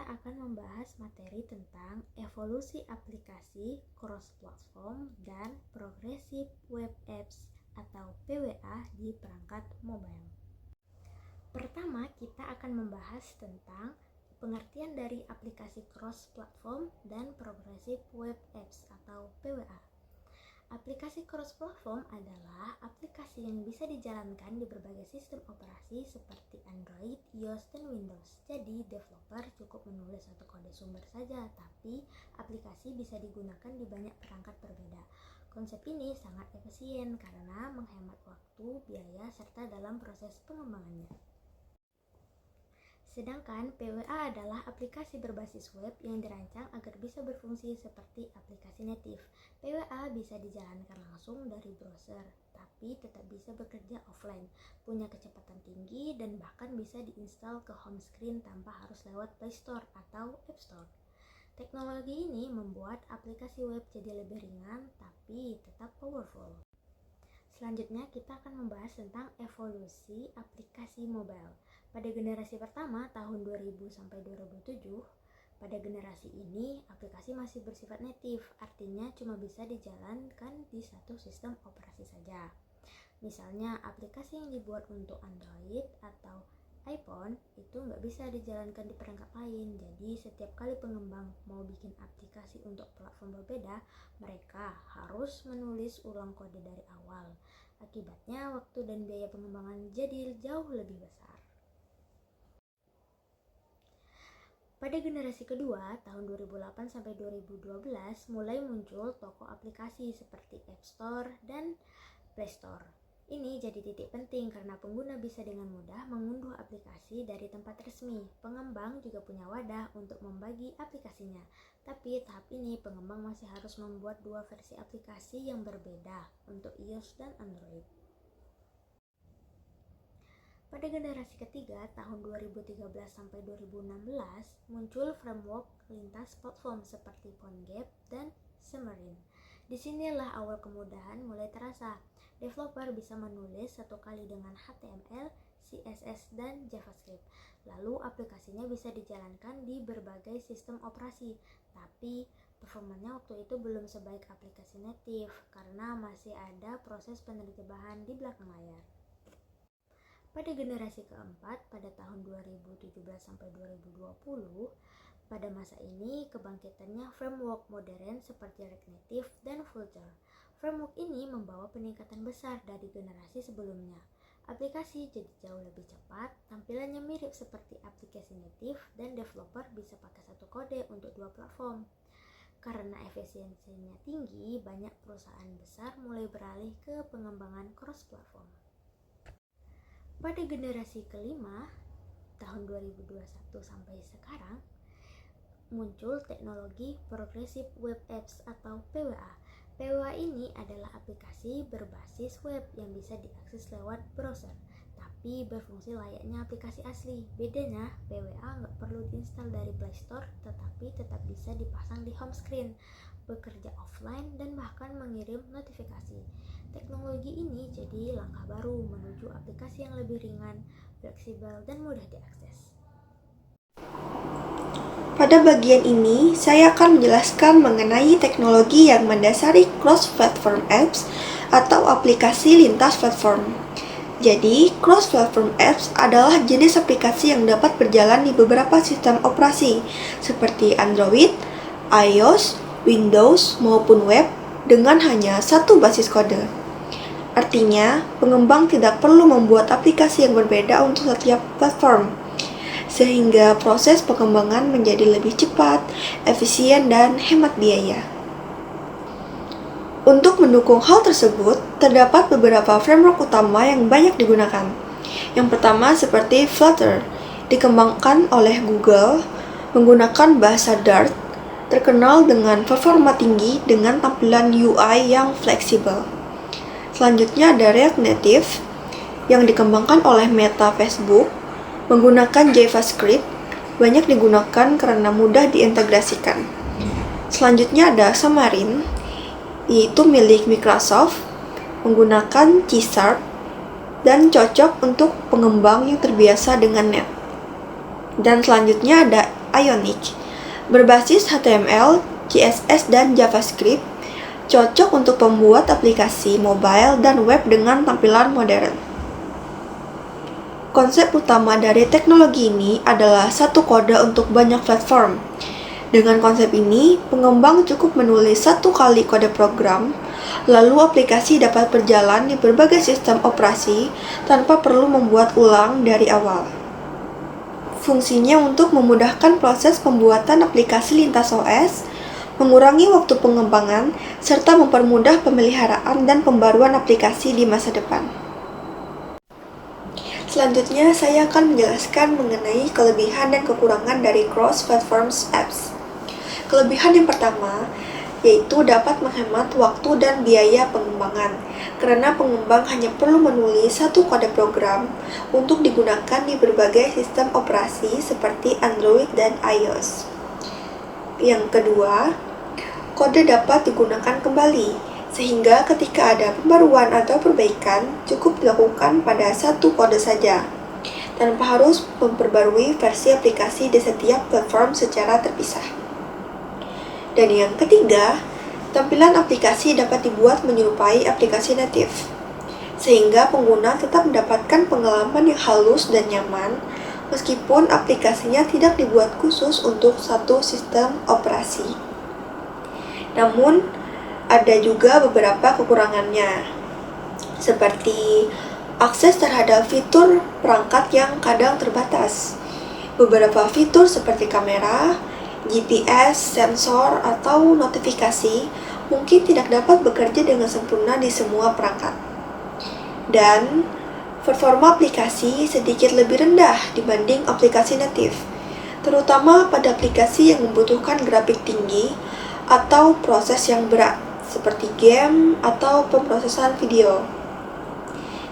akan membahas materi tentang evolusi aplikasi cross-platform dan progressive web apps atau PWA di perangkat mobile. Pertama, kita akan membahas tentang pengertian dari aplikasi cross-platform dan progressive web apps atau PWA. Aplikasi cross-platform adalah aplikasi yang bisa dijalankan di berbagai sistem operasi seperti Android, iOS, dan Windows. Jadi, developer cukup menulis satu kode sumber saja, tapi aplikasi bisa digunakan di banyak perangkat berbeda. Konsep ini sangat efisien karena menghemat waktu, biaya, serta dalam proses pengembangannya. Sedangkan PWA adalah aplikasi berbasis web yang dirancang agar bisa berfungsi seperti aplikasi native. PWA bisa dijalankan langsung dari browser, tapi tetap bisa bekerja offline, punya kecepatan tinggi, dan bahkan bisa diinstal ke home screen tanpa harus lewat Play Store atau App Store. Teknologi ini membuat aplikasi web jadi lebih ringan, tapi tetap powerful. Selanjutnya kita akan membahas tentang evolusi aplikasi mobile. Pada generasi pertama tahun 2000 sampai 2007, pada generasi ini aplikasi masih bersifat native, artinya cuma bisa dijalankan di satu sistem operasi saja. Misalnya aplikasi yang dibuat untuk Android atau iPhone itu nggak bisa dijalankan di perangkat lain. Jadi setiap kali pengembang mau bikin aplikasi untuk platform berbeda, mereka harus menulis ulang kode dari awal. Akibatnya waktu dan biaya pengembangan jadi jauh lebih besar. Pada generasi kedua, tahun 2008 sampai 2012, mulai muncul toko aplikasi seperti App Store dan Play Store. Ini jadi titik penting karena pengguna bisa dengan mudah mengunduh aplikasi dari tempat resmi. Pengembang juga punya wadah untuk membagi aplikasinya. Tapi tahap ini pengembang masih harus membuat dua versi aplikasi yang berbeda untuk iOS dan Android. Pada generasi ketiga, tahun 2013 sampai 2016, muncul framework lintas platform seperti PhoneGap dan Xamarin. Disinilah awal kemudahan mulai terasa. Developer bisa menulis satu kali dengan HTML, CSS, dan JavaScript. Lalu aplikasinya bisa dijalankan di berbagai sistem operasi. Tapi performanya waktu itu belum sebaik aplikasi native karena masih ada proses penerjemahan di belakang layar. Pada generasi keempat, pada tahun 2017 sampai 2020, pada masa ini kebangkitannya framework modern seperti React Native dan Flutter. Framework ini membawa peningkatan besar dari generasi sebelumnya. Aplikasi jadi jauh lebih cepat, tampilannya mirip seperti aplikasi native, dan developer bisa pakai satu kode untuk dua platform. Karena efisiensinya tinggi, banyak perusahaan besar mulai beralih ke pengembangan cross-platform. Pada generasi kelima, tahun 2021 sampai sekarang, muncul teknologi Progressive Web Apps atau PWA. PWA ini adalah aplikasi berbasis web yang bisa diakses lewat browser, tapi berfungsi layaknya aplikasi asli. Bedanya, PWA nggak perlu diinstal dari Play Store, tetapi tetap bisa dipasang di home screen, bekerja offline, dan bahkan mengirim notifikasi. Teknologi ini jadi langkah baru menuju aplikasi yang lebih ringan, fleksibel, dan mudah diakses. Pada bagian ini, saya akan menjelaskan mengenai teknologi yang mendasari cross-platform apps atau aplikasi lintas platform. Jadi, cross-platform apps adalah jenis aplikasi yang dapat berjalan di beberapa sistem operasi seperti Android, iOS, Windows, maupun web dengan hanya satu basis kode. Artinya, pengembang tidak perlu membuat aplikasi yang berbeda untuk setiap platform, sehingga proses pengembangan menjadi lebih cepat, efisien, dan hemat biaya. Untuk mendukung hal tersebut, terdapat beberapa framework utama yang banyak digunakan. Yang pertama seperti Flutter, dikembangkan oleh Google, menggunakan bahasa Dart, terkenal dengan performa tinggi dengan tampilan UI yang fleksibel. Selanjutnya ada React Native, yang dikembangkan oleh Meta Facebook, menggunakan JavaScript, banyak digunakan karena mudah diintegrasikan. Selanjutnya ada Xamarin, yaitu milik Microsoft, menggunakan C#, dan cocok untuk pengembang yang terbiasa dengan net. Dan selanjutnya ada Ionic, berbasis HTML, CSS, dan JavaScript, cocok untuk pembuat aplikasi mobile dan web dengan tampilan modern. Konsep utama dari teknologi ini adalah satu kode untuk banyak platform. Dengan konsep ini, pengembang cukup menulis satu kali kode program, lalu aplikasi dapat berjalan di berbagai sistem operasi tanpa perlu membuat ulang dari awal. Fungsinya untuk memudahkan proses pembuatan aplikasi lintas OS, mengurangi waktu pengembangan, serta mempermudah pemeliharaan dan pembaruan aplikasi di masa depan. Selanjutnya, saya akan menjelaskan mengenai kelebihan dan kekurangan dari cross-platform apps. Kelebihan yang pertama, yaitu dapat menghemat waktu dan biaya pengembangan, karena pengembang hanya perlu menulis satu kode program untuk digunakan di berbagai sistem operasi seperti Android dan iOS. Yang kedua, kode dapat digunakan kembali, sehingga ketika ada pembaruan atau perbaikan, cukup dilakukan pada satu kode saja, tanpa harus memperbarui versi aplikasi di setiap platform secara terpisah. Dan yang ketiga, tampilan aplikasi dapat dibuat menyerupai aplikasi native, sehingga pengguna tetap mendapatkan pengalaman yang halus dan nyaman, meskipun aplikasinya tidak dibuat khusus untuk satu sistem operasi. Namun, ada juga beberapa kekurangannya, seperti akses terhadap fitur perangkat yang kadang terbatas. Beberapa fitur seperti kamera, GPS, sensor, atau notifikasi mungkin tidak dapat bekerja dengan sempurna di semua perangkat. Dan performa aplikasi sedikit lebih rendah dibanding aplikasi native, terutama pada aplikasi yang membutuhkan grafik tinggi atau proses yang berat, seperti game atau pemrosesan video.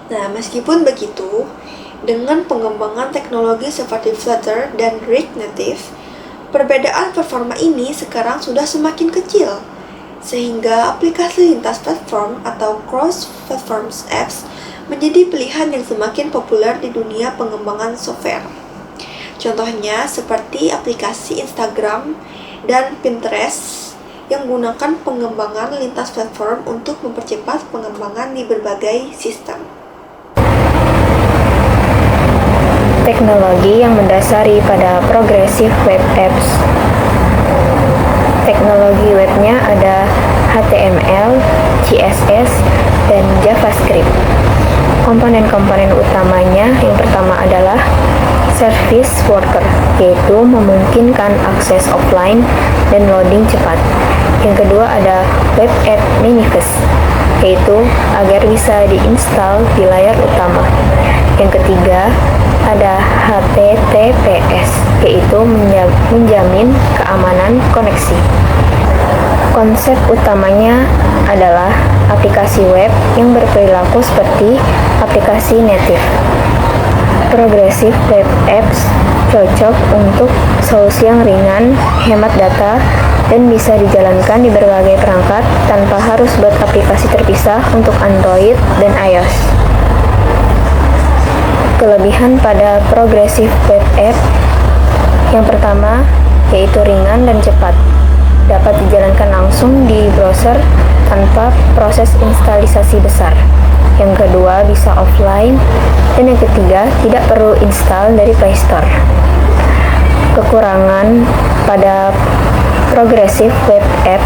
Nah, meskipun begitu, dengan pengembangan teknologi seperti Flutter dan React Native, perbedaan performa ini sekarang sudah semakin kecil, sehingga aplikasi lintas platform atau cross-platform apps menjadi pilihan yang semakin populer di dunia pengembangan software. Contohnya seperti aplikasi Instagram dan Pinterest yang menggunakan pengembangan lintas platform untuk mempercepat pengembangan di berbagai sistem. Teknologi yang mendasari pada progressive web apps. Teknologi webnya ada HTML, CSS, dan JavaScript. Komponen-komponen utamanya yang pertama adalah service worker, yaitu memungkinkan akses offline dan loading cepat. Yang kedua ada web app manifest, yaitu agar bisa diinstal di layar utama. Yang ketiga ada HTTPS, yaitu menjamin keamanan koneksi. Konsep utamanya adalah aplikasi web yang berperilaku seperti aplikasi native. Progressive web apps cocok untuk solusi yang ringan, hemat data, dan bisa dijalankan di berbagai perangkat tanpa harus buat aplikasi terpisah untuk Android dan iOS. Kelebihan pada progressive web app yang pertama yaitu ringan dan cepat, dapat dijalankan langsung di browser tanpa proses instalisasi besar. Yang kedua bisa offline, dan yang ketiga tidak perlu install dari Play Store. Kekurangan pada progressive web app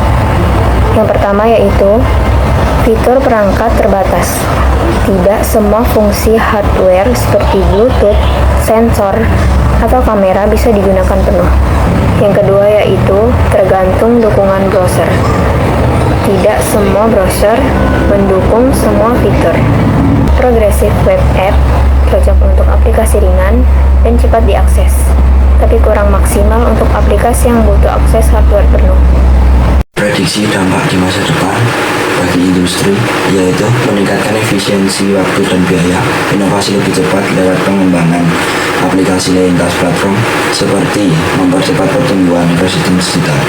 yang pertama yaitu fitur perangkat terbatas. Tidak semua fungsi hardware seperti Bluetooth, sensor, atau kamera bisa digunakan penuh. Yang kedua yaitu tergantung dukungan browser. Tidak semua browser mendukung semua fitur. Progressive web app cocok untuk aplikasi ringan dan cepat diakses, tapi kurang maksimal untuk aplikasi yang butuh akses hardware penuh. Prediksi dampak di masa depan bagi industri yaitu meningkatkan efisiensi waktu dan biaya, inovasi lebih cepat lewat pengembangan aplikasi lintas platform seperti mempercepat pertumbuhan ekosistem digital.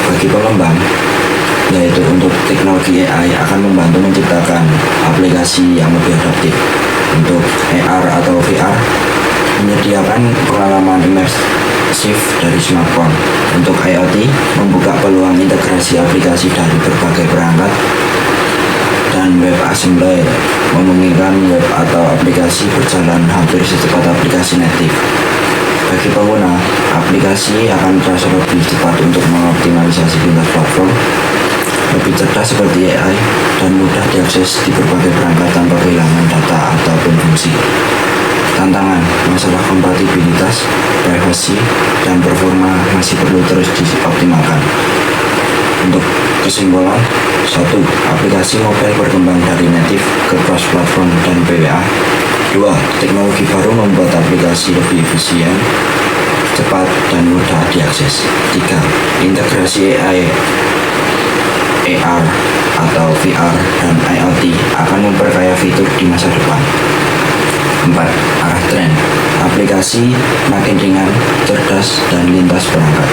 Bagi pengembang, yaitu untuk teknologi AI akan membantu menciptakan aplikasi yang lebih adaptif. Untuk AR atau VR, menyediakan pengalaman shift dari smartphone. Untuk IoT, membuka peluang integrasi aplikasi dari berbagai perangkat, dan WebAssembly memungkinkan web atau aplikasi berjalan hampir secepat aplikasi native. Bagi pengguna, aplikasi akan terasa lebih cepat untuk mengoptimalisasi lintas platform, lebih cerdas seperti AI, dan mudah diakses di berbagai perangkat tanpa kehilangan data ataupun fungsi. Tantangan, masalah kompatibilitas, privasi, dan performa masih perlu terus dioptimalkan. Untuk kesimpulan, 1. Aplikasi mobile berkembang dari native ke cross-platform dan PWA. 2. Teknologi baru membuat aplikasi lebih efisien, cepat, dan mudah diakses. 3. Integrasi AI, AR, atau VR, dan IoT akan memperkaya fitur di masa depan. 4. Arah tren, aplikasi makin ringan, cerdas, dan lintas perangkat.